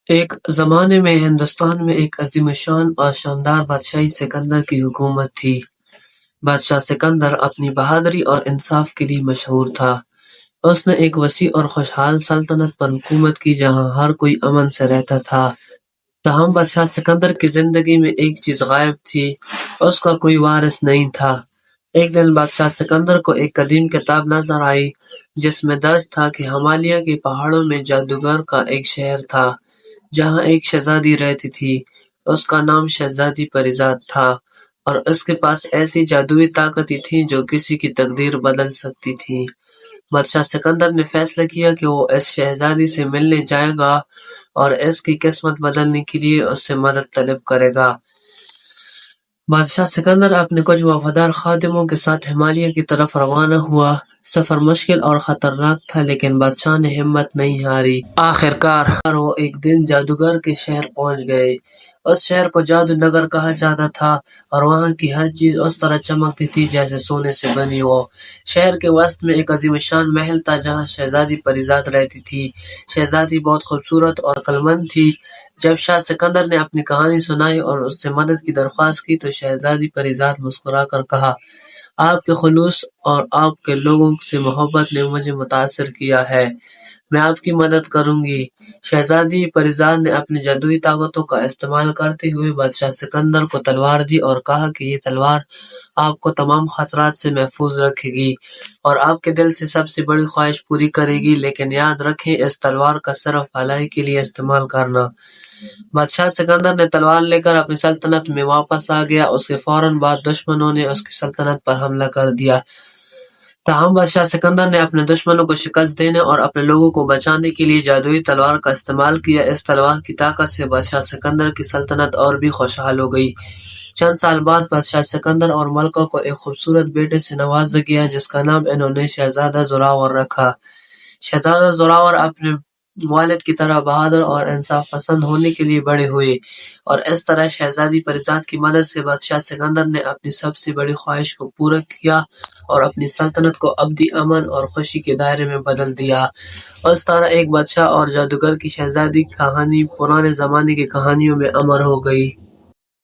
ایک زمانے میں ہندوستان میں ایک عظیم الشان اور شاندار بادشاہی سکندر کی حکومت تھی۔ بادشاہ سکندر اپنی بہادری اور انصاف کے لیے مشہور تھا۔ اس نے ایک وسیع اور خوشحال سلطنت پر حکومت کی جہاں ہر کوئی امن سے رہتا تھا۔ تاہم بادشاہ سکندر کی زندگی میں ایک چیز غائب تھی، اس کا کوئی وارث نہیں تھا۔ ایک دن بادشاہ سکندر کو ایک قدیم کتاب نظر آئی جس میں درج تھا کہ ہمالیہ کے پہاڑوں میں جادوگر کا ایک شہر تھا جہاں ایک شہزادی رہتی تھی۔ اس کا نام شہزادی پریزاد تھا اور اس کے پاس ایسی جادوئی طاقتیں تھیں جو کسی کی تقدیر بدل سکتی تھیں۔ بادشاہ سکندر نے فیصلہ کیا کہ وہ اس شہزادی سے ملنے جائے گا اور اس کی قسمت بدلنے کے لیے اس سے مدد طلب کرے گا۔ بادشاہ سکندر اپنے کچھ وفادار خادموں کے ساتھ ہمالیہ کی طرف روانہ ہوا۔ سفر مشکل اور خطرناک تھا لیکن بادشاہ نے ہمت نہیں ہاری۔ آخرکار وہ ایک دن جادوگر کے شہر پہنچ گئے۔ اس شہر کو جادو نگر کہا جاتا تھا اور وہاں کی ہر چیز اس طرح چمکتی تھی جیسے سونے سے بنی ہو۔ شہر کے وسط میں ایک عظیم الشان محل تھا جہاں شہزادی پریزاد رہتی تھی۔ شہزادی بہت خوبصورت اور عقلمند تھی۔ جب شاہ سکندر نے اپنی کہانی سنائی اور اس سے مدد کی درخواست کی تو شہزادی پریزاد مسکرا کر کہا، آپ کے خلوص اور آپ کے لوگوں سے محبت نے مجھے متاثر کیا ہے۔ میں آپ کی مدد کروں گی۔ شہزادی پریزاد نے اپنی جادوئی طاقتوں کا استعمال کرتے ہوئے بادشاہ سکندر کو تلوار دی اور کہا کہ یہ تلوار آپ کو تمام خطرات سے محفوظ رکھے گی اور آپ کے دل سے سب سے بڑی خواہش پوری کرے گی، لیکن یاد رکھیں اس تلوار کا صرف بھلائی کے لیے استعمال کرنا۔ بادشاہ سکندر نے تلوار لے کر اپنی سلطنت میں واپس آ گیا۔ اس کے فوراً بعد دشمنوں نے اس کی سلطنت پر حملہ کر دیا۔ تاہم بادشاہ سکندر نے اپنے دشمنوں کو شکست دینے اور اپنے لوگوں کو بچانے کے لیے جادوئی تلوار کا استعمال کیا۔ اس تلوار کی طاقت سے بادشاہ سکندر کی سلطنت اور بھی خوشحال ہو گئی۔ چند سال بعد بادشاہ سکندر اور ملکہ کو ایک خوبصورت بیٹے سے نوازا گیا جس کا نام انہوں نے شہزادہ زوراور رکھا۔ شہزادہ زوراور اپنے والد کی طرح بہادر اور انصاف پسند ہونے کے لیے بڑے ہوئے اور اس طرح شہزادی پریزاد کی مدد سے بادشاہ سکندر نے اپنی سب سے بڑی خواہش کو پورا کیا اور اپنی سلطنت کو ابدی امن اور خوشی کے دائرے میں بدل دیا۔ اس طرح ایک بادشاہ اور جادوگر کی شہزادی کہانی پرانے زمانے کی کہانیوں میں امر ہو گئی۔